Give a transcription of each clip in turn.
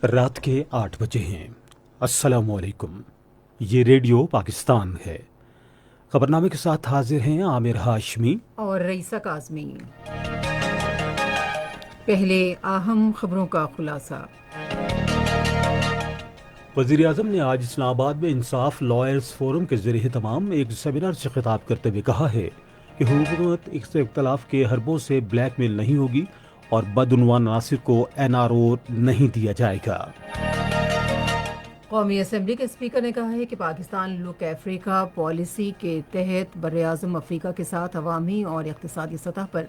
رات کے 8 بجے ہیں۔ السلام علیکم، یہ ریڈیو پاکستان ہے۔ خبرنامے کے ساتھ حاضر ہیں عامر ہاشمی اور رئیسہ کاظمی۔ پہلے اہم خبروں کا خلاصہ۔ وزیر اعظم نے آج اسلام آباد میں انصاف لائرز فورم کے زیر اہتمام ایک سیمینار سے خطاب کرتے ہوئے کہا ہے کہ حکومت اختلاف کے حربوں سے بلیک میل نہیں ہوگی اور بدعنوان عناصر کو NRO نہیں دیا جائے گا۔ قومی اسمبلی کے اسپیکر نے کہا ہے کہ پاکستان لک افریقہ پالیسی کے تحت براعظم افریقہ کے ساتھ عوامی اور اقتصادی سطح پر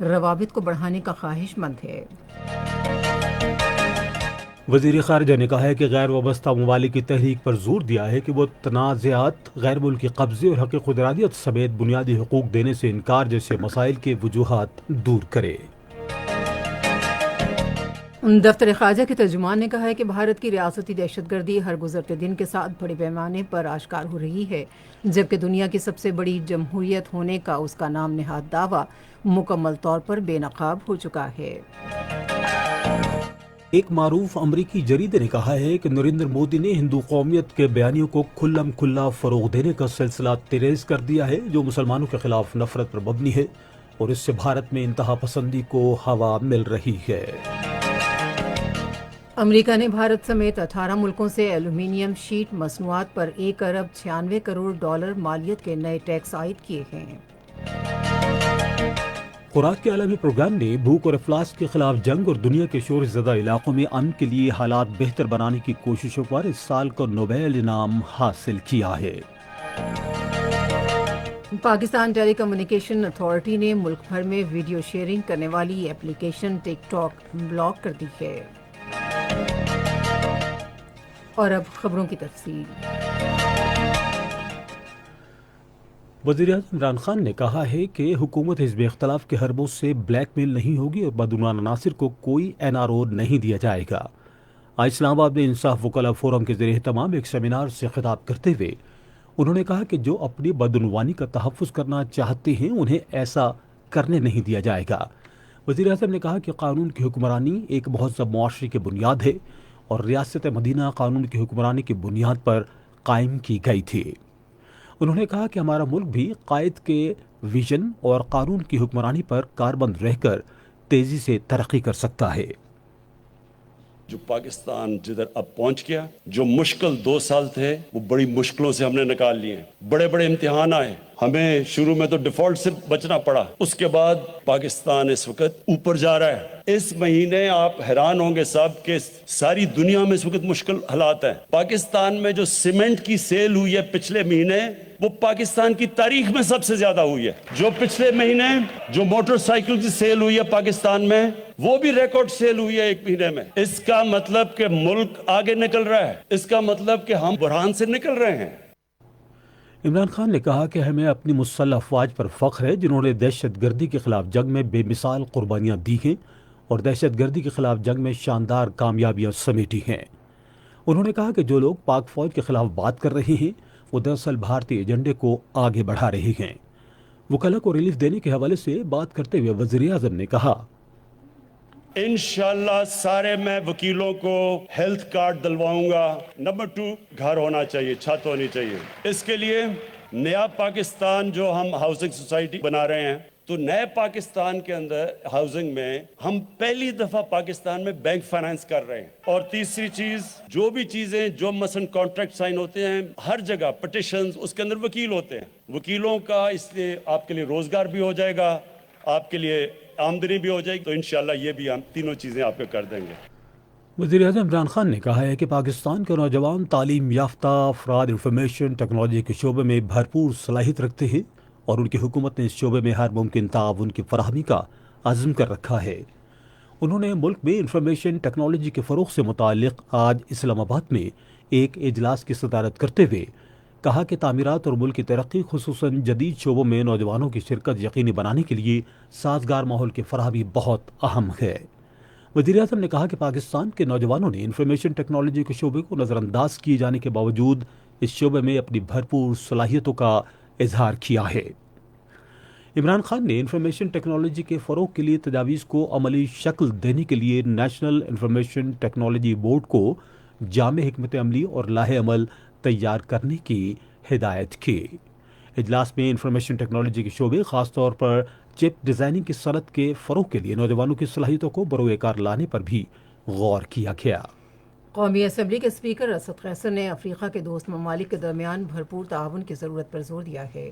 روابط کو بڑھانے کا خواہش مند ہے۔ وزیر خارجہ نے کہا ہے کہ غیر وابستہ ممالک کی تحریک پر زور دیا ہے کہ وہ تنازعات، غیر ملکی قبضے اور حق خود ارادیت سمیت بنیادی حقوق دینے سے انکار جیسے مسائل کے وجوہات دور کرے۔ دفتر خارجہ کے ترجمان نے کہا ہے کہ بھارت کی ریاستی دہشت گردی ہر گزرتے دن کے ساتھ بڑے پیمانے پر آشکار ہو رہی ہے، جبکہ دنیا کی سب سے بڑی جمہوریت ہونے کا اس کا نام نہاد دعویٰ مکمل طور پر بے نقاب ہو چکا ہے۔ ایک معروف امریکی جریدے نے کہا ہے کہ نریندر مودی نے ہندو قومیت کے بیانیوں کو کھلم کھلا فروغ دینے کا سلسلہ تیز کر دیا ہے، جو مسلمانوں کے خلاف نفرت پر مبنی ہے، اور اس سے بھارت میں انتہا پسندی کو ہوا مل رہی ہے۔ امریکہ نے بھارت سمیت 18 ملکوں سے ایلومینیم شیٹ مصنوعات پر 1 ارب 96 کروڑ ڈالر مالیت کے نئے ٹیکس عائد کیے ہیں۔ خوراک کے عالمی پروگرام نے بھوک اور افلاس کے خلاف جنگ اور دنیا کے شور زدہ علاقوں میں امن کے لیے حالات بہتر بنانے کی کوششوں پر اس سال کا نوبیل انعام حاصل کیا ہے۔ پاکستان ٹیلی کمیونیکیشن اتھارٹی نے ملک بھر میں ویڈیو شیئرنگ کرنے والی ایپلیکیشن ٹک ٹاک بلاک کر دی ہے۔ اور اب خبروں کی تفصیل۔ وزیر اعظم عمران خان نے کہا ہے کہ حکومت حزب اختلاف کے حربوں سے بلیک میل نہیں ہوگی اور بدعنوان عناصر کو کوئی NRO نہیں دیا جائے گا۔ آج اسلام آباد میں انصاف وکلا فورم کے زیر اہتمام ایک سیمینار سے خطاب کرتے ہوئے انہوں نے کہا کہ جو اپنی بدعنوانی کا تحفظ کرنا چاہتے ہیں انہیں ایسا کرنے نہیں دیا جائے گا۔ وزیر اعظم نے کہا کہ قانون کی حکمرانی ایک مہذب معاشرے کی بنیاد ہے اور ریاست مدینہ قانون کی حکمرانی کی بنیاد پر قائم کی گئی تھی۔ انہوں نے کہا کہ ہمارا ملک بھی قائد کے ویژن اور قانون کی حکمرانی پر کاربند رہ کر تیزی سے ترقی کر سکتا ہے۔ جو پاکستان جدھر اب پہنچ گیا، جو مشکل 2 سال تھے وہ بڑی مشکلوں سے ہم نے نکال لیے، بڑے بڑے امتحان آئے، ہمیں شروع میں تو ڈیفالٹ سے بچنا پڑا، اس کے بعد پاکستان اس وقت اوپر جا رہا ہے۔ اس مہینے آپ حیران ہوں گے صاحب کہ ساری دنیا میں اس وقت مشکل حالات ہیں۔ پاکستان میں جو سیمنٹ کی سیل ہوئی ہے پچھلے مہینے، وہ پاکستان کی تاریخ میں سب سے زیادہ ہوئی ہے۔ جو پچھلے مہینے جو موٹر سائیکل کی سیل ہوئی ہے پاکستان میں، وہ بھی ریکارڈ سیل ہوئی ہے 1 مہینے میں۔ اس کا مطلب کہ ملک آگے نکل رہا ہے، اس کا مطلب کہ ہم بحران سے نکل رہے ہیں۔ عمران خان نے کہا کہ ہمیں اپنی مسلح افواج پر فخر ہے جنہوں نے دہشت گردی کے خلاف جنگ میں بے مثال قربانیاں دی ہیں اور دہشت گردی کے خلاف جنگ میں شاندار کامیابیاں سمیٹی ہیں۔ انہوں نے کہا کہ جو لوگ پاک فوج کے خلاف بات کر رہے ہیں وہ دراصل بھارتی ایجنڈے کو آگے بڑھا رہے ہیں۔ وکلا کو ریلیف دینے کے حوالے سے بات کرتے ہوئے وزیر اعظم نے کہا، انشاءاللہ سارے میں وکیلوں کو ہیلتھ کارڈ دلواؤں گا۔ نمبر 2، گھر ہونا چاہیے، چھت ہونی چاہیے۔ اس کے لیے نیا پاکستان جو ہم ہاؤسنگ سوسائٹی بنا رہے ہیں، تو نئے پاکستان کے اندر ہاؤسنگ میں ہم پہلی دفعہ پاکستان میں بینک فائنانس کر رہے ہیں۔ اور تیسری چیز، جو بھی چیزیں جو مثلا کانٹریکٹ سائن ہوتے ہیں ہر جگہ پٹیشنز، اس کے اندر وکیل ہوتے ہیں۔ وکیلوں کا اس لیے آپ کے لیے روزگار بھی ہو جائے گا، آپ کے لیے آمدنی بھی ہو جائے گی، تو انشاءاللہ یہ بھی ہم تینوں چیزیں آپ پہ کر دیں گے۔ وزیر اعظم عمران خان نے کہا ہے کہ پاکستان کے نوجوان تعلیم یافتہ افراد انفارمیشن ٹیکنالوجی کے شعبے میں بھرپور صلاحیت رکھتے ہیں اور ان کی حکومت نے اس شعبے میں ہر ممکن تعاون کی فراہمی کا عزم کر رکھا ہے۔ انہوں نے ملک میں انفارمیشن ٹیکنالوجی کے فروغ سے متعلق آج اسلام آباد میں ایک اجلاس کی صدارت کرتے ہوئے کہا کہ تعمیرات اور ملک کی ترقی خصوصاً جدید شعبوں میں نوجوانوں کی شرکت یقینی بنانے کے لیے سازگار ماحول کی فراہمی بہت اہم ہے۔ وزیر اعظم نے کہا کہ پاکستان کے نوجوانوں نے انفارمیشن ٹیکنالوجی کے شعبے کو نظر انداز کیے جانے کے باوجود اس شعبے میں اپنی بھرپور صلاحیتوں کا اظہار کیا ہے۔ عمران خان نے انفارمیشن ٹیکنالوجی کے فروغ کے لیے تجاویز کو عملی شکل دینے کے لیے نیشنل انفارمیشن ٹیکنالوجی بورڈ کو جامع حکمت عملی اور لاہ عمل تیار کرنے کی ہدایت کی۔ اجلاس میں انفارمیشن ٹیکنالوجی کے شعبے، خاص طور پر چپ ڈیزائننگ کی صنعت کے فروغ کے لیے نوجوانوں کی صلاحیتوں کو بروئے کار لانے پر بھی غور کیا گیا۔ قومی اسمبلی کے اسپیکر اسد قیصر نے افریقہ کے دوست ممالک کے درمیان بھرپور تعاون کی ضرورت پر زور دیا ہے۔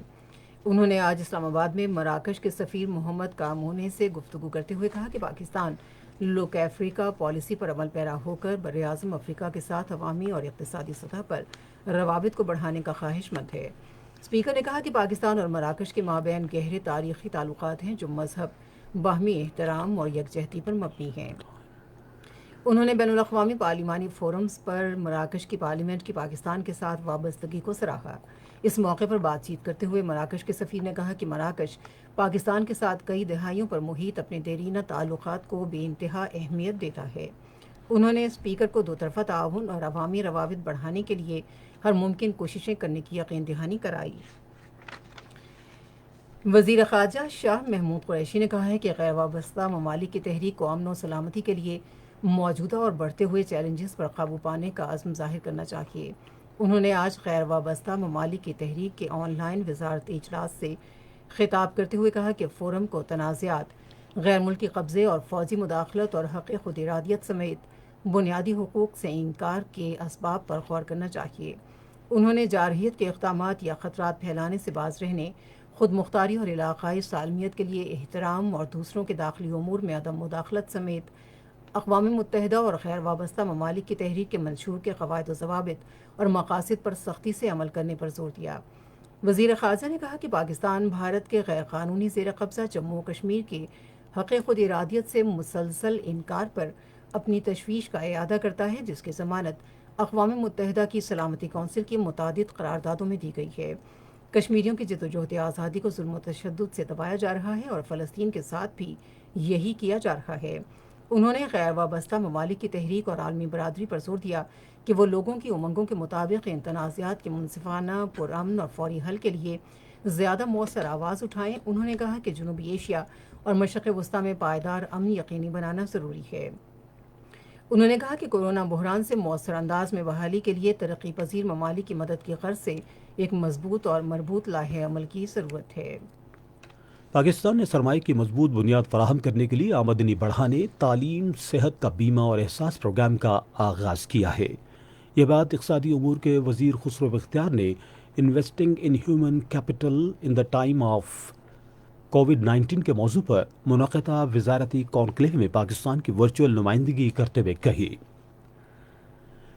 انہوں نے آج اسلام آباد میں مراکش کے سفیر محمد کامونے سے گفتگو کرتے ہوئے کہا کہ پاکستان لک افریقہ پالیسی پر عمل پیرا ہو کر براعظم افریقہ کے ساتھ عوامی اور اقتصادی سطح پر روابط کو بڑھانے کا خواہش مند ہے۔ اسپیکر نے کہا کہ پاکستان اور مراکش کے مابین گہرے تاریخی تعلقات ہیں جو مذہب، باہمی احترام اور یکجہتی پر مبنی ہیں۔ انہوں نے بین الاقوامی پارلیمانی فورمز پر مراکش کی پارلیمنٹ کی پاکستان کے ساتھ وابستگی کو سراہا۔ اس موقع پر بات چیت کرتے ہوئے مراکش کے سفیر نے کہا کہ مراکش پاکستان کے ساتھ کئی دہائیوں پر محیط اپنے دیرینہ تعلقات کو بے انتہا اہمیت دیتا ہے۔ انہوں نے اسپیکر کو دو طرفہ تعاون اور عوامی روابط بڑھانے کے لیے ہر ممکن کوششیں کرنے کی یقین دہانی کرائی۔ وزیر خارجہ شاہ محمود قریشی نے کہا ہے کہ غیر وابستہ ممالک کی تحریک کو امن و سلامتی کے لیے موجودہ اور بڑھتے ہوئے چیلنجز پر قابو پانے کا عزم ظاہر کرنا چاہیے۔ انہوں نے آج غیر وابستہ ممالک کی تحریک کے آن لائن وزارتی اجلاس سے خطاب کرتے ہوئے کہا کہ فورم کو تنازعات، غیر ملکی قبضے اور فوجی مداخلت اور حق خود ارادیت سمیت بنیادی حقوق سے انکار کے اسباب پر غور کرنا چاہیے۔ انہوں نے جارحیت کے اقدامات یا خطرات پھیلانے سے باز رہنے، خود مختاری اور علاقائی سالمیت کے لیے احترام اور دوسروں کے داخلی امور میں عدم مداخلت سمیت اقوام متحدہ اور غیر وابستہ ممالک کی تحریک کے منشور کے قواعد و ضوابط اور مقاصد پر سختی سے عمل کرنے پر زور دیا۔ وزیر خارجہ نے کہا کہ پاکستان بھارت کے غیر قانونی زیر قبضہ جموں و کشمیر کے حق خود ارادیت سے مسلسل انکار پر اپنی تشویش کا اعادہ کرتا ہے، جس کی ضمانت اقوام متحدہ کی سلامتی کونسل کی متعدد قراردادوں میں دی گئی ہے۔ کشمیریوں کی جدوجہد آزادی کو ظلم و تشدد سے دبایا جا رہا ہے اور فلسطین کے ساتھ بھی یہی کیا جا رہا ہے۔ انہوں نے غیر وابستہ ممالک کی تحریک اور عالمی برادری پر زور دیا کہ وہ لوگوں کی امنگوں کے مطابق ان تنازعات کے منصفانہ، پرامن اور فوری حل کے لیے زیادہ مؤثر آواز اٹھائیں۔ انہوں نے کہا کہ جنوبی ایشیا اور مشرق وسطیٰ میں پائیدار امن یقینی بنانا ضروری ہے۔ انہوں نے کہا کہ کورونا بحران سے مؤثر انداز میں بحالی کے لیے ترقی پذیر ممالک کی مدد کی غرض سے ایک مضبوط اور مربوط لاہ عمل کی ضرورت ہے۔ پاکستان نے سرمایہ کی مضبوط بنیاد فراہم کرنے کے لیے آمدنی بڑھانے، تعلیم، صحت کا بیمہ اور احساس پروگرام کا آغاز کیا ہے۔ یہ بات اقتصادی امور کے وزیر خسرو بختیار نے investing in human capital in the time of COVID-19 کے موضوع پر منعقدہ وزارتی کانکلیو میں پاکستان کی ورچوئل نمائندگی کرتے ہوئے کہی۔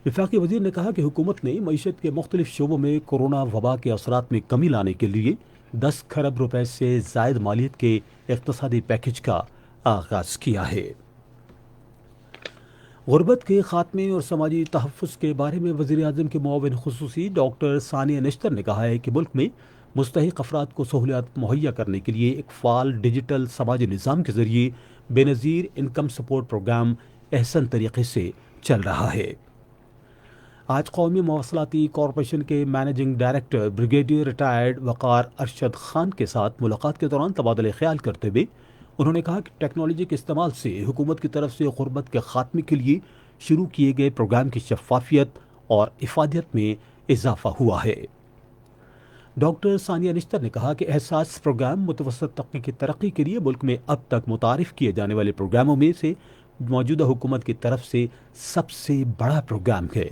وفاقی وزیر نے کہا کہ حکومت نے معیشت کے مختلف شعبوں میں کورونا وبا کے اثرات میں کمی لانے کے لیے 10 کھرب روپے سے زائد مالیت کے اقتصادی پیکج کا آغاز کیا ہے۔ غربت کے خاتمے اور سماجی تحفظ کے بارے میں وزیر اعظم کے معاون خصوصی ڈاکٹر ثانیہ نشتر نے کہا ہے کہ ملک میں مستحق افراد کو سہولیات مہیا کرنے کے لیے ایک فعال ڈیجیٹل سماجی نظام کے ذریعے بے نظیر انکم سپورٹ پروگرام احسن طریقے سے چل رہا ہے۔ آج قومی مواصلاتی کارپوریشن کے مینیجنگ ڈائریکٹر بریگیڈیئر ریٹائرڈ وقار ارشد خان کے ساتھ ملاقات کے دوران تبادلہ خیال کرتے ہوئے انہوں نے کہا کہ ٹیکنالوجی کے استعمال سے حکومت کی طرف سے غربت کے خاتمے کے لیے شروع کیے گئے پروگرام کی شفافیت اور افادیت میں اضافہ ہوا ہے۔ ڈاکٹر ثانیہ نشتر نے کہا کہ احساس پروگرام متوسط طبقے کی ترقی کے لیے ملک میں اب تک متعارف کیے جانے والے پروگراموں میں سے موجودہ حکومت کی طرف سے سب سے بڑا پروگرام ہے۔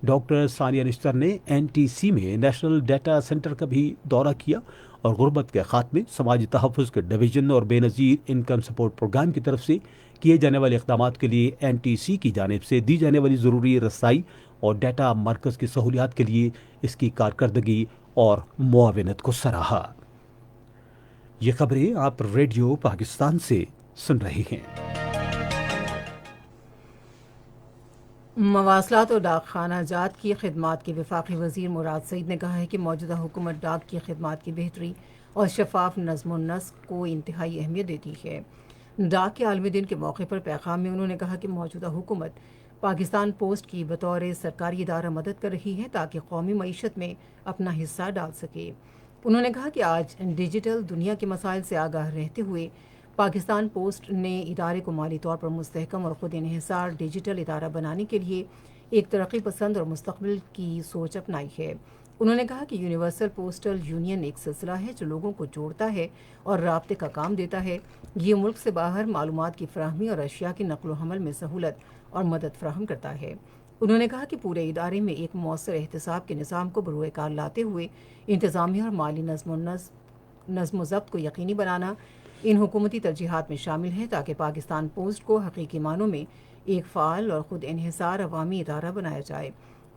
ڈاکٹر ثانیہ نشتر نے NTC میں نیشنل ڈیٹا سینٹر کا بھی دورہ کیا اور غربت کے خاتمے، سماجی تحفظ کے ڈویژن اور بے نظیر انکم سپورٹ پروگرام کی طرف سے کیے جانے والے اقدامات کے لیے NTC کی جانب سے دی جانے والی ضروری رسائی اور ڈیٹا مرکز کی سہولیات کے لیے اس کی کارکردگی اور معاونت کو سراہا۔ یہ خبریں آپ ریڈیو پاکستان سے سن رہی ہیں۔ مواصلات اور ڈاک خانہ جات کی خدمات کے وفاقی وزیر مراد سعید نے کہا ہے کہ موجودہ حکومت ڈاک کی خدمات کی بہتری اور شفاف نظم و نسق کو انتہائی اہمیت دیتی ہے۔ ڈاک کے عالمی دن کے موقع پر پیغام میں انہوں نے کہا کہ موجودہ حکومت پاکستان پوسٹ کی بطور سرکاری ادارہ مدد کر رہی ہے تاکہ قومی معیشت میں اپنا حصہ ڈال سکے۔ انہوں نے کہا کہ آج ڈیجیٹل دنیا کے مسائل سے آگاہ رہتے ہوئے پاکستان پوسٹ نے ادارے کو مالی طور پر مستحکم اور خود انحصار ڈیجیٹل ادارہ بنانے کے لیے ایک ترقی پسند اور مستقبل کی سوچ اپنائی ہے۔ انہوں نے کہا کہ یونیورسل پوسٹل یونین ایک سلسلہ ہے جو لوگوں کو جوڑتا ہے اور رابطے کا کام دیتا ہے۔ یہ ملک سے باہر معلومات کی فراہمی اور اشیاء کی نقل و حمل میں سہولت اور مدد فراہم کرتا ہے۔ انہوں نے کہا کہ پورے ادارے میں ایک مؤثر احتساب کے نظام کو بروئے کار لاتے ہوئے انتظامیہ اور مالی نظم و ضبط کو یقینی بنانا ان حکومتی ترجیحات میں شامل ہے تاکہ پاکستان پوسٹ کو حقیقی معنوں میں ایک فعال اور خود انحصار عوامی ادارہ بنایا جائے۔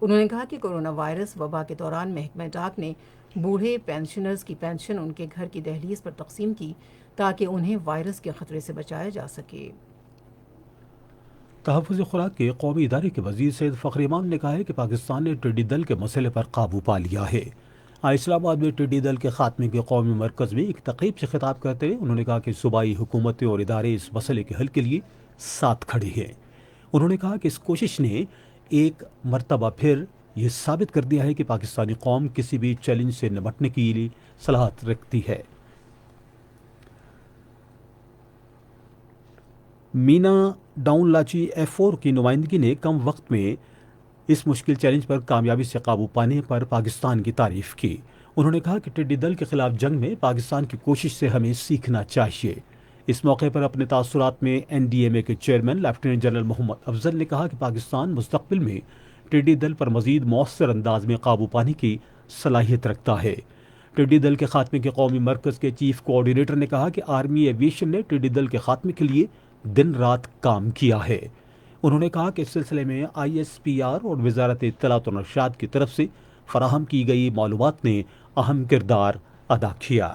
انہوں نے کہا کہ کورونا وائرس وبا کے دوران محکمہ ڈاک نے بوڑھے پینشنرز کی پینشن ان کے گھر کی دہلیز پر تقسیم کی تاکہ انہیں وائرس کے خطرے سے بچایا جا سکے۔ تحفظ خوراک کے قومی ادارے کے وزیر سید فخر امام نے کہا ہے کہ پاکستان نے ٹڈی دل کے مسئلے پر قابو پا لیا ہے۔ آج اسلام آباد میں ٹڈی دل کے خاتمے کے قومی مرکز میں ایک تقریب سے خطاب کرتے ہوئے انہوں نے کہا کہ صوبائی حکومتیں اور ادارے اس مسئلے کے حل کے لیے ساتھ کھڑے ہیں۔ انہوں نے کہا کہ اس کوشش نے ایک مرتبہ پھر یہ ثابت کر دیا ہے کہ پاکستانی قوم کسی بھی چیلنج سے نمٹنے کی لیے صلاحیت رکھتی ہے۔ مینا ڈاؤن لاچی F4 کی نمائندگی نے کم وقت میں اس مشکل چیلنج پر کامیابی سے قابو پانے پر پاکستان کی تعریف کی۔ انہوں نے کہا کہ ٹڈی دل کے خلاف جنگ میں پاکستان کی کوشش سے ہمیں سیکھنا چاہیے۔ اس موقع پر اپنے تاثرات میں NDMA کے چیئرمین لیفٹیننٹ جنرل محمد افضل نے کہا کہ پاکستان مستقبل میں ٹڈی دل پر مزید مؤثر انداز میں قابو پانے کی صلاحیت رکھتا ہے۔ ٹڈی دل کے خاتمے کے قومی مرکز کے چیف کوآرڈینیٹر نے کہا کہ آرمی ایویشن نے ٹڈی دل کے خاتمے کے لیے دن رات کام کیا ہے۔ انہوں نے کہا کہ اس سلسلے میں ISPR اور وزارت اطلاعات و نشریات کی طرف سے فراہم کی گئی معلومات نے اہم کردار ادا کیا۔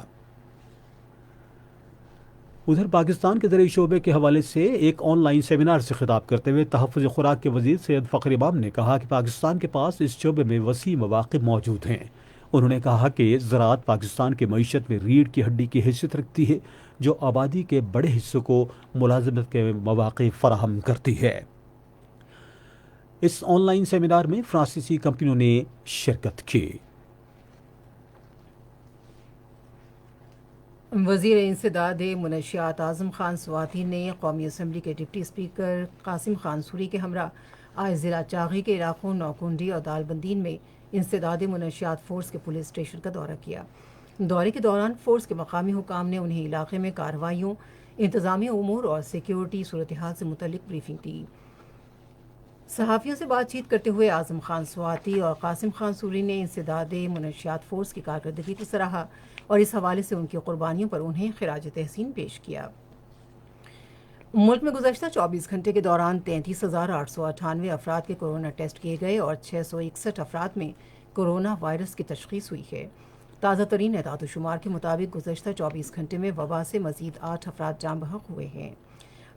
ادھر پاکستان کے زرعی شعبے کے حوالے سے ایک آن لائن سیمینار سے خطاب کرتے ہوئے تحفظ خوراک کے وزیر سید فخر امام نے کہا کہ پاکستان کے پاس اس شعبے میں وسیع مواقع موجود ہیں۔ انہوں نے کہا کہ زراعت پاکستان کی معیشت میں ریڑھ کی ہڈی کی حیثیت رکھتی ہے جو آبادی کے بڑے حصوں کو ملازمت کے مواقع فراہم کرتی ہے۔ اس آن لائن سیمینار میں فرانسیسی کمپنیوں نے شرکت کی۔ وزیر انسداد منشیات اعظم خان سواتی نے قومی اسمبلی کے deputy speaker Qasim Khan sorry کے ہمراہ آج ضلع چاغی کے علاقوں نوکنڈی اور دال بندین میں انسداد منشیات فورس کے پولیس اسٹیشن کا دورہ کیا۔ دورے کے دوران فورس کے مقامی حکام نے انہیں علاقے میں کارروائیوں، انتظامی امور اور سیکیورٹی صورتحال سے متعلق بریفنگ دی۔ صحافیوں سے بات چیت کرتے ہوئے اعظم خان سواتی اور قاسم خان سوری نے انسداد منشیات فورس کی کارکردگی کو سراہا اور اس حوالے سے ان کی قربانیوں پر انہیں خراج تحسین پیش کیا۔ ملک میں گزشتہ 24 گھنٹے کے دوران 33,898 افراد کے کورونا ٹیسٹ کیے گئے اور 661 افراد میں کورونا وائرس کی تشخیص ہوئی ہے۔ تازہ ترین اعداد و شمار کے مطابق گزشتہ 24 گھنٹے میں وبا سے مزید 8 افراد جاں بحق ہوئے ہیں۔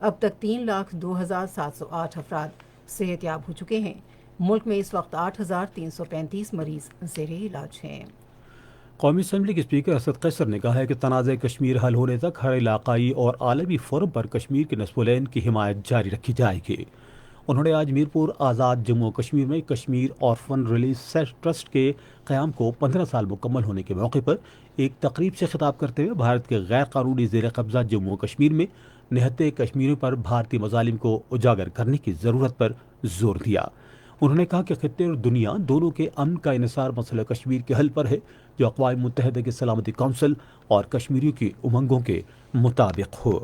اب تک 3,02,708 افراد صحت یاب ہو چکے ہیں۔ ملک میں اس وقت 8,335 مریض زیر علاج ہیں۔ قومی اسمبلی کے اسپیکر اسد قیصر نے کہا ہے کہ تنازع کشمیر حل ہونے تک ہر علاقائی اور عالمی فورم پر کشمیر کے نصب العین کی حمایت جاری رکھی جائے گی۔ انہوں نے آج میرپور آزاد جموں و کشمیر میں کشمیر آرفن ریلیف ٹرسٹ کے قیام کو 15 سال مکمل ہونے کے موقع پر ایک تقریب سے خطاب کرتے ہوئے بھارت کے غیر قانونی زیر قبضہ جموں و کشمیر میں نہتے کشمیریوں پر بھارتی مظالم کو اجاگر کرنے کی ضرورت پر زور دیا۔ انہوں نے کہا کہ خطے اور دنیا دونوں کے امن کا انحصار مسئلہ کشمیر کے حل پر ہے جو اقوام متحدہ کے سلامتی کونسل اور کشمیریوں کی امنگوں کے مطابق ہو۔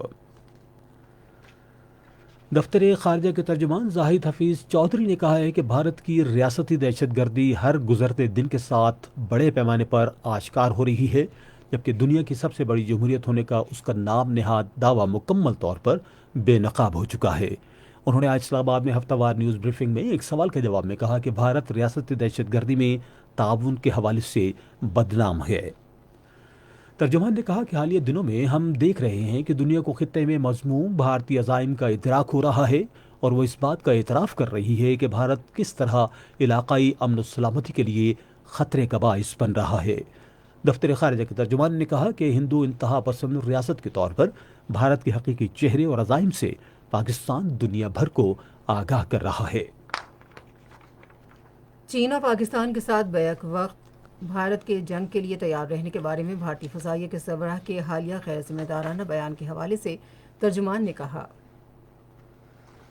دفتر خارجہ کے ترجمان زاہد حفیظ چودھری نے کہا ہے کہ بھارت کی ریاستی دہشت گردی ہر گزرتے دن کے ساتھ بڑے پیمانے پر آشکار ہو رہی ہے، جبکہ دنیا کی سب سے بڑی جمہوریت ہونے کا اس کا نام نہاد دعویٰ مکمل طور پر بے نقاب ہو چکا ہے۔ انہوں نے آج اسلام آباد میں ہفتہ وار نیوز بریفنگ میں ایک سوال کے جواب میں کہا کہ بھارت ریاستی دہشت گردی میں تعاون کے حوالے سے بدنام ہے۔ ترجمان نے کہا کہ حالیہ دنوں میں ہم دیکھ رہے ہیں کہ دنیا کو خطے میں مذموم بھارتی عزائم کا ادراک ہو رہا ہے اور وہ اس بات کا اعتراف کر رہی ہے کہ بھارت کس طرح علاقائی امن و سلامتی کے لیے خطرے کا باعث بن رہا ہے۔ دفتر خارجہ کے ترجمان نے کہا کہ ہندو انتہا پسند ریاست کے طور پر بھارت کے حقیقی چہرے اور عزائم سے پاکستان دنیا بھر کو آگاہ کر رہا ہے۔ چین اور پاکستان کے ساتھ بیک وقت بھارت کے جنگ کے لیے تیار رہنے کے بارے میں بھارتی فضائیہ کے سربراہ کے حالیہ غیر ذمہ دارانہ بیان کے حوالے سے ترجمان نے کہا،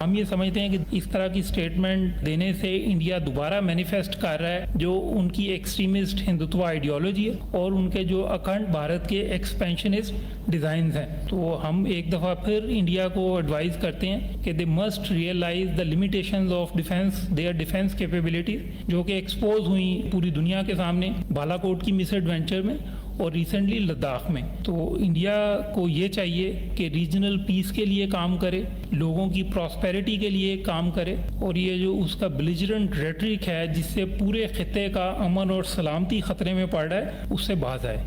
ہم یہ سمجھتے ہیں کہ اس طرح کی سٹیٹمنٹ دینے سے انڈیا دوبارہ مینیفیسٹ کر رہا ہے جو ان کی ایکسٹریمسٹ ہندوتوا آئیڈیالوجی ہے اور ان کے جو اکھنڈ بھارت کے ایکسپینشنسٹ ڈیزائنز ہیں۔ تو ہم ایک دفعہ پھر انڈیا کو ایڈوائز کرتے ہیں کہ they must realise the limitations of defence their defence capabilities, جو کہ ایکسپوز ہوئیں پوری دنیا کے سامنے بالا کوٹ کی مس ایڈوینچر میں اور ریسنٹلی لداخ میں۔ تو انڈیا کو یہ چاہیے کہ ریجنل پیس کے لیے کام کرے، لوگوں کی پراسپیرٹی کے لیے کام کرے، اور یہ جو اس کا بلیجرنٹ ریٹرک ہے جس سے پورے خطے کا امن اور سلامتی خطرے میں پڑ رہا ہے، اس سے باز آئے۔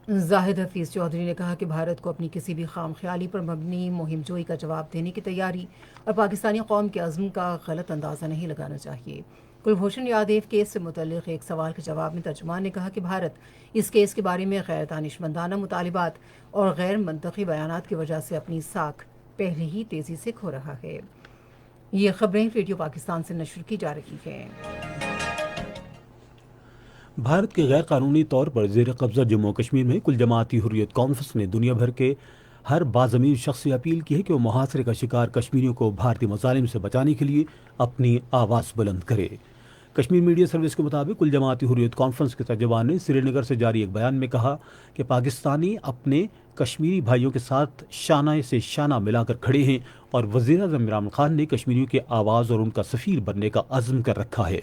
زاہد حفیظ چودھری نے کہا کہ بھارت کو اپنی کسی بھی خام خیالی پر مبنی مہم جوئی کا جواب دینے کی تیاری اور پاکستانی قوم کے عزم کا غلط اندازہ نہیں لگانا چاہیے۔ کلبھوشن یادیو کیس سے متعلق ایک سوال کے جواب میں ترجمان نے کہا کہ بھارت اس کیس کے بارے میں غیر دانشمندانہ مطالبات اور غیر منطقی بیانات کی وجہ سے اپنی ساکھ پہلے ہی تیزی سے کھو رہا ہے۔ یہ خبریں ریڈیو پاکستان سے نشر کی جا رہی ہیں۔ بھارت کے غیر قانونی طور پر زیر قبضہ جموں و کشمیر میں کل جماعتی حریت کانفرنس نے دنیا بھر کے ہر باضمیر شخص سے اپیل کی ہے کہ وہ محاصرے کا شکار کشمیریوں کو بھارتی مظالم سے بچانے کے لیے اپنی آواز بلند کرے۔ کشمیر میڈیا سروس کے مطابق کل جماعتی حریت کانفرنس کے ترجمان نے سری نگر سے جاری ایک بیان میں کہا کہ پاکستانی اپنے کشمیری بھائیوں کے ساتھ شانہ سے شانہ ملا کر کھڑے ہیں اور وزیر اعظم عمران خان نے کشمیریوں کی آواز اور ان کا سفیر بننے کا عزم کر رکھا ہے۔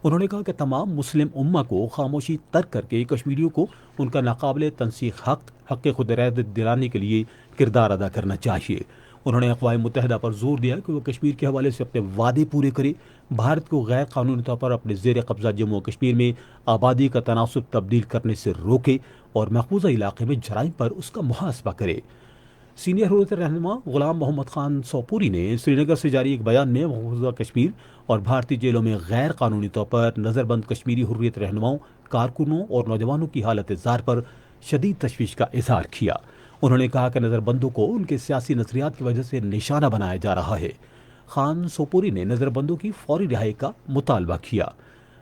انہوں نے کہا کہ تمام مسلم امہ کو خاموشی ترک کر کے کشمیریوں کو ان کا ناقابل تنسیق حق خود ارادہ دلانے کے لیے کردار ادا کرنا چاہیے۔ انہوں نے اقوام متحدہ پر زور دیا کہ وہ کشمیر کے حوالے سے اپنے وعدے پورے کرے، بھارت کو غیر قانونی طور پر اپنے زیر قبضہ جموں و کشمیر میں آبادی کا تناسب تبدیل کرنے سے روکے اور محفوظہ علاقے میں جرائم پر اس کا محاسبہ کرے۔ سینئر حریت رہنما غلام محمد خان سوپوری نے سری نگر سے جاری ایک بیان میں محفوظہ کشمیر اور بھارتی جیلوں میں غیر قانونی طور پر نظر بند کشمیری حریت رہنماؤں، کارکنوں اور نوجوانوں کی حالت زار پر شدید تشویش کا اظہار کیا۔ انہوں نے کہا کہ نظر بندوں کو ان کے سیاسی نظریات کی وجہ سے نشانہ بنایا جا رہا ہے۔ خان سوپوری نے نظر بندوں کی فوری رہائی کا مطالبہ کیا۔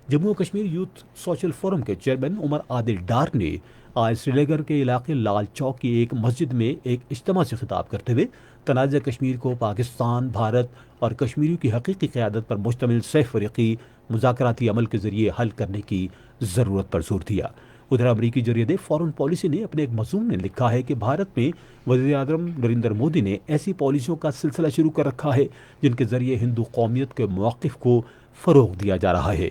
جموں و کشمیر یوتھ سوشل فورم کے چیئرمین عمر عادل ڈار نے آج سری نگر کے علاقے لال چوک کی ایک مسجد میں ایک اجتماع سے خطاب کرتے ہوئے تنازع کشمیر کو پاکستان، بھارت اور کشمیریوں کی حقیقی قیادت پر مشتمل سہ فریقی مذاکراتی عمل کے ذریعے حل کرنے کی ضرورت پر زور دیا۔ ادھر امریکی جریدے فارن پالیسی نے اپنے ایک مضمون میں لکھا ہے کہ بھارت میں وزیر اعظم نریندر مودی نے ایسی پالیسیوں کا سلسلہ شروع کر رکھا ہے جن کے ذریعے ہندو قومیت کے موقف کو فروغ دیا جا رہا ہے۔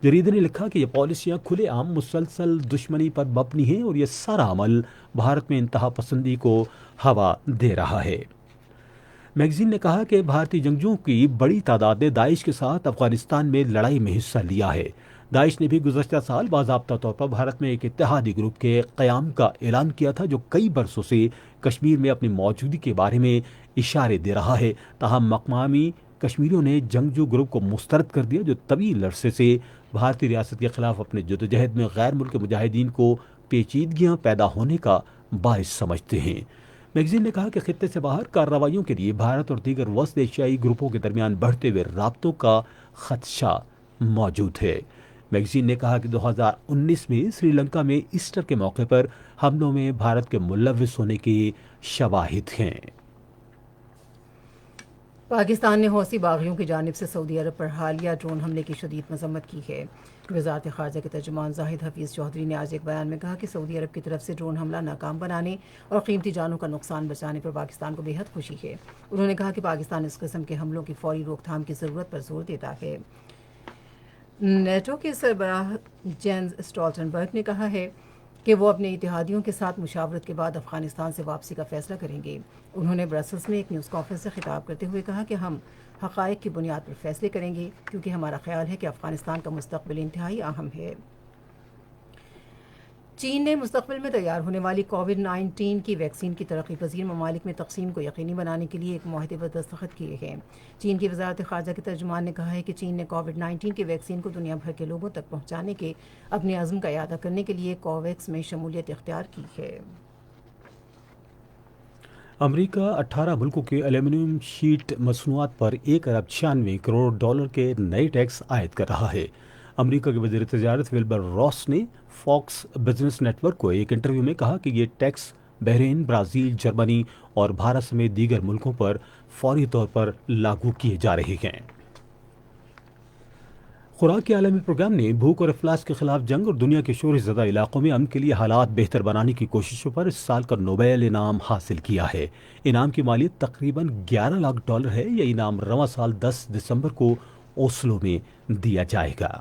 جریدے نے لکھا کہ یہ پالیسیاں کھلے عام مسلسل دشمنی پر مبنی ہیں اور یہ سارا عمل بھارت میں انتہا پسندی کو ہوا دے رہا ہے۔ میگزین نے کہا کہ بھارتی جنگجوؤں کی بڑی تعداد نے داعش کے ساتھ افغانستان میں لڑائی میں حصہ لیا ہے۔ داعش نے بھی گزشتہ سال باضابطہ طور پر بھارت میں ایک اتحادی گروپ کے قیام کا اعلان کیا تھا جو کئی برسوں سے کشمیر میں اپنی موجودگی کے بارے میں اشارے دے رہا ہے۔ تاہم مقامی کشمیریوں نے جنگجو گروپ کو مسترد کر دیا جو طویل عرصے سے بھارتی ریاست کے خلاف اپنے جدوجہد میں غیر ملکی مجاہدین کو پیچیدگیاں پیدا ہونے کا باعث سمجھتے ہیں۔ میگزین نے کہا کہ خطے سے باہر کارروائیوں کے لیے بھارت اور دیگر وسط ایشیائی گروپوں کے درمیان بڑھتے ہوئے رابطوں کا خدشہ موجود ہے۔ میگزین نے کہا کہ 2019 میں سری لنکا میں ایسٹر کے موقع پر حملوں میں بھارت کے ملوث ہونے کے شواہد ہیں۔ پاکستان نے حوثی باغیوں کی جانب سے سعودی عرب پر حالیہ ڈرون حملے کی شدید مذمت کی ہے۔ وزارت خارجہ کے ترجمان زاہد حفیظ چودھری نے آج ایک بیان میں کہا کہ سعودی عرب کی طرف سے ڈرون حملہ ناکام بنانے اور قیمتی جانوں کا نقصان بچانے پر پاکستان کو بے حد خوشی ہے۔ انہوں نے کہا کہ پاکستان اس قسم کے حملوں کی فوری روک تھام کی ضرورت پر زور دیتا ہے۔ نیٹو کے سربراہ جینز اسٹولٹنبرگ نے کہا ہے کہ وہ اپنے اتحادیوں کے ساتھ مشاورت کے بعد افغانستان سے واپسی کا فیصلہ کریں گے۔ انہوں نے برسلز میں ایک نیوز کانفرنس سے خطاب کرتے ہوئے کہا کہ ہم حقائق کی بنیاد پر فیصلے کریں گے کیونکہ ہمارا خیال ہے کہ افغانستان کا مستقبل انتہائی اہم ہے۔ چین نے مستقبل میں تیار ہونے والی کووڈ-19 کی ویکسین کی ترقی پذیر ممالک میں تقسیم کو یقینی بنانے کے لیے ایک معاہدے پر دستخط کیے ہیں۔ چین کی وزارت خارجہ کے ترجمان نے کہا ہے کہ چین نے کووڈ-19 کی ویکسین کو دنیا بھر کے لوگوں تک پہنچانے کے اپنے عزم کا اعادہ کرنے کے لیے کوویکس میں شمولیت اختیار کی ہے۔ امریکہ 18 ملکوں کے ایلومینیم شیٹ مصنوعات پر $1.96 ارب کے نئے ٹیکس عائد کر رہا ہے۔ امریکہ کے وزیر تجارت ولبر راس نے فاکس بزنس نیٹ ورک کو ایک انٹرویو میں کہا کہ یہ ٹیکس بحرین، برازیل، جرمنی اور بھارت سمیت دیگر ملکوں پر فوری طور پر لاگو کیے جا رہے ہیں۔ خوراک کے عالمی پروگرام نے بھوک اور افلاس کے خلاف جنگ اور دنیا کے شور زدہ علاقوں میں امن کے لیے حالات بہتر بنانے کی کوششوں پر اس سال کا نوبیل انعام حاصل کیا ہے۔ انعام کی مالیت تقریباً $11 لاکھ ہے۔ یہ انعام رواں سال 10 دسمبر کو اوسلو میں دیا جائے گا۔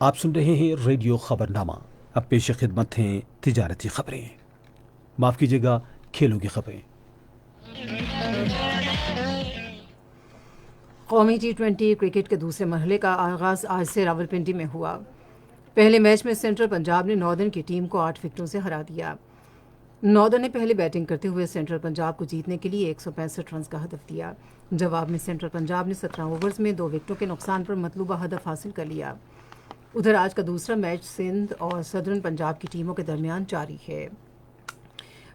آپ سن رہے ہیں ریڈیو خبرنامہ۔ اب پیش خدمت ہیں تجارتی خبریں، معاف کیجیے گا، کھیلوں کی خبریں۔ قومی T20 کرکٹ کے دوسرے مرحلے کا آغاز آج سے راولپنڈی میں ہوا۔ پہلے میچ میں سینٹرل پنجاب نے ناردرن کی ٹیم کو 8 وکٹوں سے ہرا دیا۔ ناردرن نے پہلے بیٹنگ کرتے ہوئے سینٹرل پنجاب کو جیتنے کے لیے 165 رنز کا ہدف دیا۔ جواب میں سینٹرل پنجاب نے 17 اوورز میں 2 وکٹوں کے نقصان پر مطلوبہ ہدف حاصل کر لیا۔ ادھر آج کا دوسرا میچ سندھ اور صدرن پنجاب کی ٹیموں کے درمیان جاری ہے۔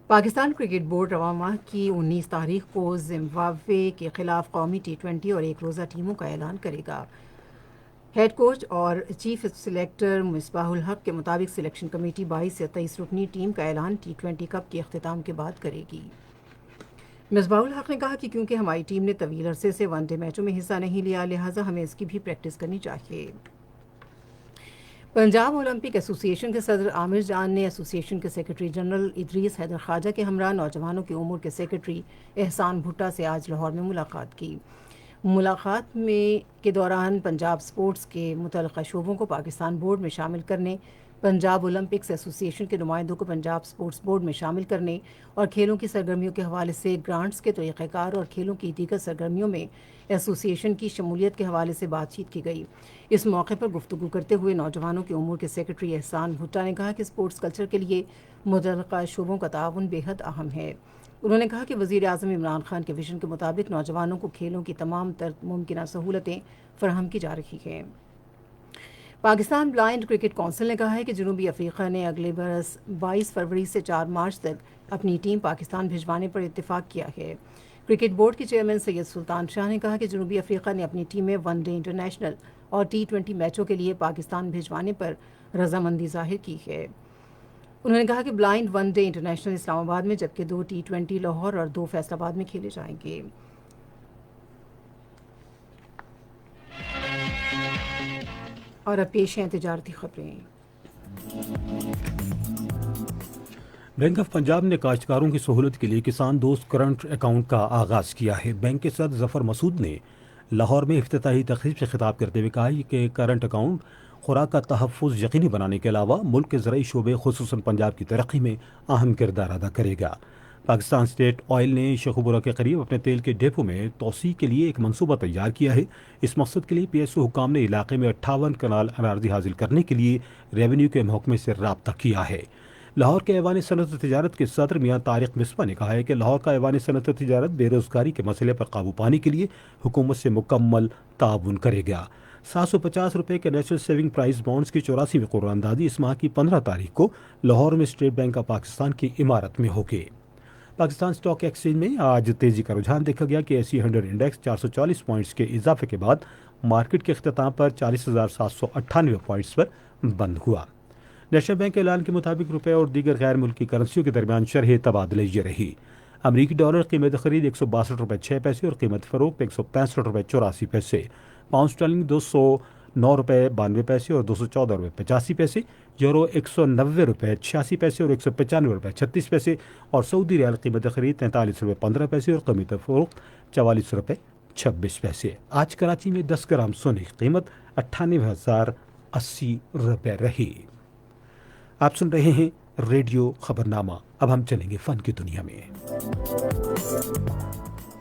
پاکستان کرکٹ بورڈ رواں ماہ کی 19 تاریخ کو زمبابوے کے خلاف قومی T20 اور ایک روزہ ٹیموں کا اعلان کرے گا۔ ہیڈ کوچ اور چیف سلیکٹر مصباح الحق کے مطابق سلیکشن کمیٹی 22 سے 23 رکنی ٹیم کا اعلان T20 کپ کے اختتام کے بعد کرے گی۔ مصباح الحق نے کہا کہ کیونکہ ہماری ٹیم نے طویل عرصے سے ون ڈے میچوں میں حصہ نہیں لیا، لہٰذا ہمیں اس کی بھی پریکٹس کرنی چاہیے۔ پنجاب اولمپک ایسوسی ایشن کے صدر عامر جان نے ایسوسی ایشن کے سیکرٹری جنرل ادریس حیدر خواجہ کے ہمراہ نوجوانوں کے امور کے سیکرٹری احسان بھٹا سے آج لاہور میں ملاقات کی۔ ملاقات کے دوران پنجاب سپورٹس کے متعلقہ شعبوں کو پاکستان بورڈ میں شامل کرنے، پنجاب اولمپکس ایسوسی ایشن کے نمائندوں کو پنجاب سپورٹس بورڈ میں شامل کرنے اور کھیلوں کی سرگرمیوں کے حوالے سے گرانٹس کے طریقہ کار اور کھیلوں کی دیگر سرگرمیوں میں ایسوسی ایشن کی شمولیت کے حوالے سے بات چیت کی گئی۔ اس موقع پر گفتگو کرتے ہوئے نوجوانوں کے امور کے سیکرٹری احسان بھٹا نے کہا کہ اسپورٹس کلچر کے لیے متعلقہ شعبوں کا تعاون بے حد اہم ہے۔ انہوں نے کہا کہ وزیر اعظم عمران خان کے ویژن کے مطابق نوجوانوں کو کھیلوں کی تمام تر ممکنہ سہولتیں فراہم کی جا رہی ہیں۔ پاکستان بلائنڈ کرکٹ کونسل نے کہا ہے کہ جنوبی افریقہ نے اگلے برس 22 فروری سے 4 مارچ تک اپنی ٹیم پاکستان بھجوانے پر اتفاق کیا ہے۔ کرکٹ بورڈ کے چیئرمین سید سلطان شاہ نے کہا کہ جنوبی افریقہ نے اپنی ٹیمیں ون ڈے انٹرنیشنل اور T20 میچوں کے لیے پاکستان بھجوانے پر رضامندی ظاہر کی ہے۔ انہوں نے کہا کہ بلائنڈ ون ڈے انٹرنیشنل اسلام آباد میں جبکہ 2 T20 لاہور اور 2 فیصل آباد میں کھیلے جائیں گے۔ اور اب پیش ہیں تجارتی خبریں۔ بینک آف پنجاب نے کاشتکاروں کی سہولت کے لیے کسان دوست کرنٹ اکاؤنٹ کا آغاز کیا ہے۔ بینک کے صدر ظفر مسعود نے لاہور میں افتتاحی تقریب سے خطاب کرتے ہوئے کہا کہ کرنٹ اکاؤنٹ خوراک کا تحفظ یقینی بنانے کے علاوہ ملک کے زرعی شعبے خصوصاً پنجاب کی ترقی میں اہم کردار ادا کرے گا۔ پاکستان اسٹیٹ آئل نے شیخوپورہ کے قریب اپنے تیل کے ڈیپو میں توسیع کے لیے ایک منصوبہ تیار کیا ہے۔ اس مقصد کے لیے PSO حکام نے علاقے میں 58 کنال اراضی حاصل کرنے کے لیے ریونیو کے محکمے سے رابطہ کیا ہے۔ لاہور کے ایوان صنعت و تجارت کے صدر میاں طارق مصباح نے کہا ہے کہ لاہور کا ایوان صنعت و تجارت بے روزگاری کے مسئلے پر قابو پانے کے لیے حکومت سے مکمل تعاون کرے گا۔ 750 روپے کے نیشنل سیونگ پرائز بانڈز کی 84ویں قرعہ اندازی اس ماہ کی 15 تاریخ کو لاہور میں اسٹیٹ بینک آف پاکستان کی عمارت میں ہوگی۔ پاکستان اسٹاک ایکسچینج میں آج تیزی کا رجحان دیکھا گیا کہ ایسی 100 انڈیکس 440 پوائنٹس کے اضافے کے بعد مارکیٹ کے اختتام پر 40,798 پوائنٹس پر بند ہوا۔ نیشنل بینک کے اعلان کے مطابق روپے اور دیگر غیر ملکی کرنسیوں کے درمیان شرح تبادلہ یہ رہی۔ امریکی ڈالر قیمت خرید 162 روپے 6 پیسے اور قیمت فروخت 165 روپے 84 پیسے، پاؤنڈ اسٹرلنگ 209 روپے 92 پیسے اور 214 روپے 85 پیسے، یورو 190 روپے 86 پیسے اور 195 روپے 36 پیسے اور سعودی ریال قیمت خرید 43 روپے 15 پیسے اور قیمت فروخت 44 روپے 26 پیسے۔ آج کراچی میں 10 گرام سونے کی قیمت 98,080 روپے رہی۔ آپ سن رہے ہیں ریڈیو خبرنامہ۔ اب ہم چلیں گے فن کی دنیا میں۔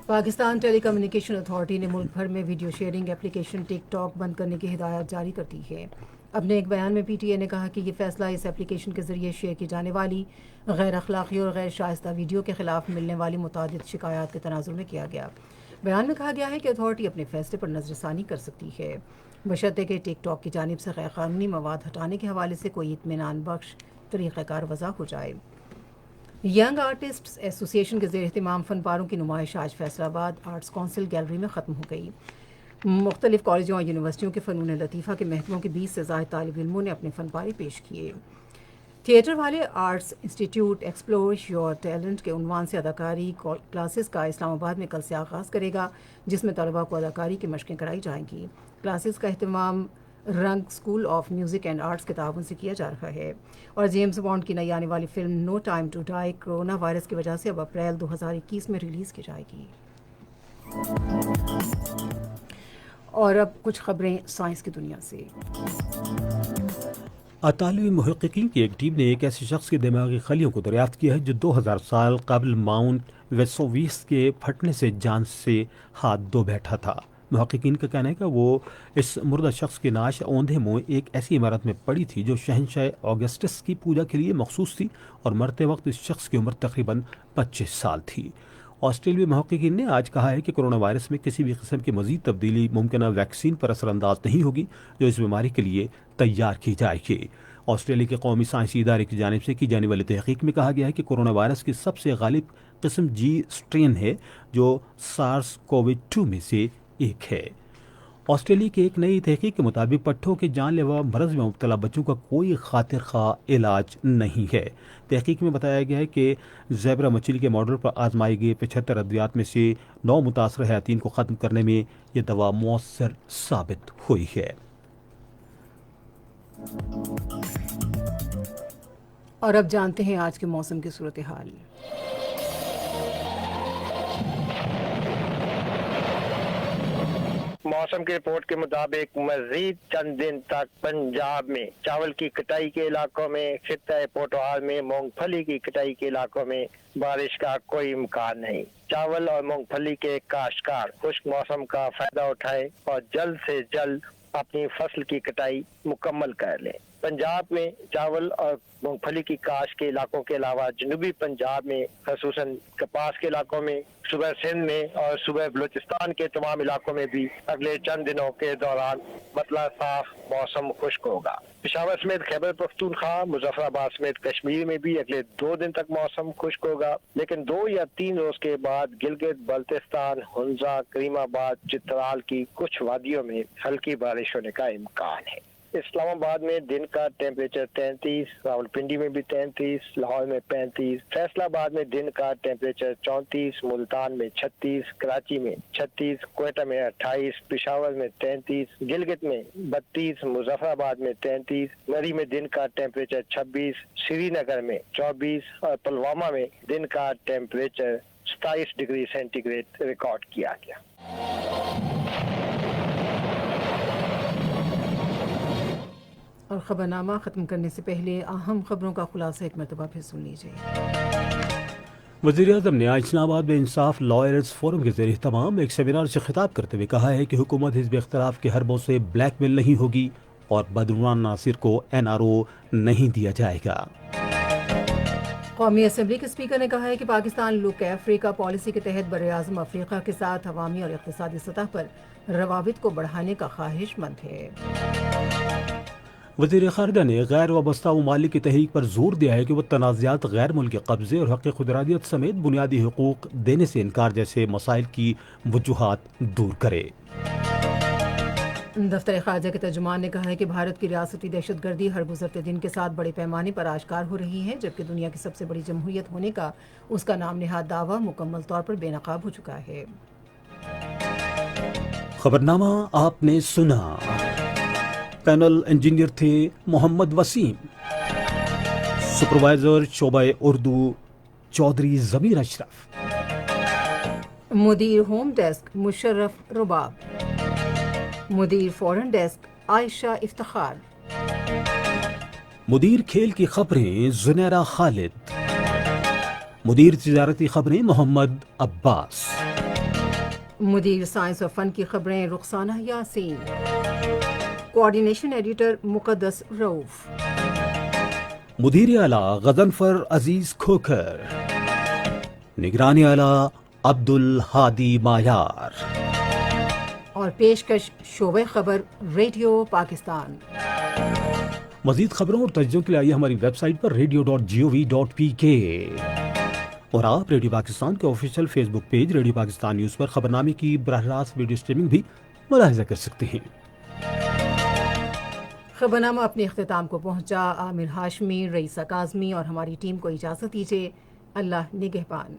پاکستان ٹیلی کمیونیکیشن اتھارٹی نے ملک بھر میں ویڈیو شیئرنگ اپلیکیشن ٹک ٹاک بند کرنے کی ہدایت جاری کر دی ہے۔ اپنے ایک بیان میں PTI نے کہا کہ یہ فیصلہ اس اپلیکیشن کے ذریعے شیئر کی جانے والی غیر اخلاقی اور غیر شائستہ ویڈیو کے خلاف ملنے والی متعدد شکایات کے تناظر میں کیا گیا۔ بیان میں کہا گیا ہے کہ اتھارٹی اپنے فیصلے پر نظر ثانی کر سکتی ہے بشرطے کہ ٹک ٹاک کی جانب سے غیر قانونی مواد ہٹانے کے حوالے سے کوئی اطمینان بخش طریقہ کار وضع ہو جائے۔ ینگ آرٹسٹس ایسوسی ایشن کے زیر اہتمام فن پاروں کی نمائش آج فیصل آباد آرٹس کونسل گیلری میں ختم ہو گئی۔ مختلف کالجوں اور یونیورسٹیوں کے فنون لطیفہ کے محکموں کے 20 سے زائد طالب علموں نے اپنے فن پارے پیش کیے۔ تھیٹر والے arts institute explore your talent کے عنوان سے اداکاری کلاسز کا اسلام آباد میں کل سے آغاز کرے گا، جس میں طلباء کو اداکاری کی مشقیں کرائی جائیں گی۔ کلاسز کا اہتمام رنگ school of music and arts کے تعاون سے کیا جا رہا ہے، اور جیمز بانڈ کی نئی آنے والی film no time to die corona virus کی وجہ سے اب اپریل 2021 میں ریلیز کی جائے گی۔ اور اب کچھ خبریں سائنس کی دنیا سے۔ اطالوی محققین کی ایک ٹیم نے ایک ایسے شخص کے دماغی خلیوں کو دریافت کیا ہے جو 2000 سال قبل ماؤنٹ ویسوویس کے پھٹنے سے جان سے ہاتھ دھو بیٹھا تھا۔ محققین کا کہنا ہے کہ وہ اس مردہ شخص کی نعش اوندھے منہ ایک ایسی عمارت میں پڑی تھی جو شہنشاہ آگسٹس کی پوجا کے لیے مخصوص تھی، اور مرتے وقت اس شخص کی عمر تقریباً 25 سال تھی۔ آسٹریلوی محققین نے آج کہا ہے کہ کرونا وائرس میں کسی بھی قسم کی مزید تبدیلی ممکنہ ویکسین پر اثر انداز نہیں ہوگی جو اس بیماری کے لیے تیار کی جائے گی۔ آسٹریلیا کے قومی سائنسی ادارے کی جانب سے کی جانے والی تحقیق میں کہا گیا ہے کہ کرونا وائرس کی سب سے غالب قسم جی اسٹرین ہے جو سارس کووڈ 2 میں سے ایک ہے۔ آسٹریلیا کی ایک نئی تحقیق کے مطابق پٹھوں کے جان لیوا مرض میں مبتلا بچوں کا کوئی خاطر خواہ علاج نہیں ہے۔ تحقیق میں بتایا گیا ہے کہ زیبرا مچھلی کے ماڈل پر آزمائے گئے 75 ادویات میں سے 9 متاثرہ حیاتین کو ختم کرنے میں یہ دوا مؤثر ثابت ہوئی ہے۔ اور اب جانتے ہیں آج کے موسم کی صورتحال۔ موسم کی رپورٹ کے مطابق مزید چند دن تک پنجاب میں چاول کی کٹائی کے علاقوں میں، خطہ پوٹوہال میں مونگ پھلی کی کٹائی کے علاقوں میں بارش کا کوئی امکان نہیں۔ چاول اور مونگ پھلی کے کاشتکار خشک موسم کا فائدہ اٹھائے اور جلد سے جلد اپنی فصل کی کٹائی مکمل کر لیں۔ پنجاب میں چاول اور مونگ پھلی کی کاشت کے علاقوں کے علاوہ جنوبی پنجاب میں خصوصاً کپاس کے علاقوں میں، صوبہ سندھ میں اور صوبہ بلوچستان کے تمام علاقوں میں بھی اگلے چند دنوں کے دوران مطلع صاف موسم خشک ہوگا۔ پشاور سمیت خیبر پختونخوا، مظفر آباد سمیت کشمیر میں بھی اگلے 2 دن تک موسم خشک ہوگا، لیکن 2 یا 3 روز کے بعد گلگت بلتستان، ہنزا، کریم آباد، چترال کی کچھ وادیوں میں ہلکی بارش ہونے کا امکان ہے۔ اسلام آباد میں دن کا ٹیمپریچر 33، راولپنڈی میں بھی 33، لاہور میں 35، فیصل آباد میں دن کا ٹیمپریچر 34، ملتان میں 36، کراچی میں 36، کوئٹہ میں 28، پشاور میں 33، گلگت میں 32، مظفر آباد میں 33، مری میں دن کا ٹیمپریچر 26، سری نگر میں 24 اور پلوامہ میں دن کا temperature 27 degree centigrade record کیا گیا۔ اور خبرنامہ ختم کرنے سے پہلے اہم خبروں کا خلاصہ ایک مرتبہ پھر سن لیجیے۔ وزیر اعظم نے آج اسلام آباد میں انصاف لائرز فورم کے زیر اہتمام ایک سیمینار سے خطاب کرتے ہوئے کہا ہے کہ حکومت حزب اختلاف کے حربوں سے بلیک میل نہیں ہوگی اور بدعنوان عناصر کو NRO نہیں دیا جائے گا۔ قومی اسمبلی کے اسپیکر نے کہا ہے کہ پاکستان لک افریقہ پالیسی کے تحت براعظم افریقہ کے ساتھ عوامی اور اقتصادی سطح پر روابط کو بڑھانے کا خواہش مند ہے۔ وزیر خارجہ نے غیر وابستہ ممالک کی تحریک پر زور دیا ہے کہ وہ تنازعات، غیر ملکی قبضے اور حق خودارادیت سمیت بنیادی حقوق دینے سے انکار جیسے مسائل کی وجوہات دور کرے۔ دفتر خارجہ کے ترجمان نے کہا ہے کہ بھارت کی ریاستی دہشت گردی ہر گزرتے دن کے ساتھ بڑے پیمانے پر آشکار ہو رہی ہے، جبکہ دنیا کی سب سے بڑی جمہوریت ہونے کا اس کا نام نہاد دعویٰ مکمل طور پر بے نقاب ہو چکا ہے۔ خبرنامہ آپ نے سنا۔ پینل انجینئر تھے محمد وسیم، سپروائزر شعبہ اردو چودھری ضمیر اشرف، مدیر ہوم ڈیسک مشرف رباب، مدیر فورن ڈیسک عائشہ افتخار، مدیر کھیل کی خبریں زنیرہ خالد، مدیر تجارتی خبریں محمد عباس، مدیر سائنس و فن کی خبریں رخسانہ یاسین، کوارڈینیشن ایڈیٹر مقدس رؤف، مدیر اعلیٰ غضنفر عزیز کھوکھر، نگرانی اعلیٰ عبد الہادی مایار، اور پیشکش شعبہ خبر ریڈیو پاکستان۔ مزید خبروں اور تجزیوں کے لیے آئیے ہماری ویب سائٹ پر radio.gov.pk اور آپ ریڈیو پاکستان کے آفیشیل فیس بک پیج ریڈیو پاکستان نیوز پر خبرنامے کی براہ راست ویڈیو اسٹریمنگ بھی ملاحظہ کر سکتے ہیں۔ خبرنامہ اپنے اختتام کو پہنچا۔ عامر ہاشمی، رئیسہ کاظمی اور ہماری ٹیم کو اجازت دیجیے۔ اللہ نگہبان۔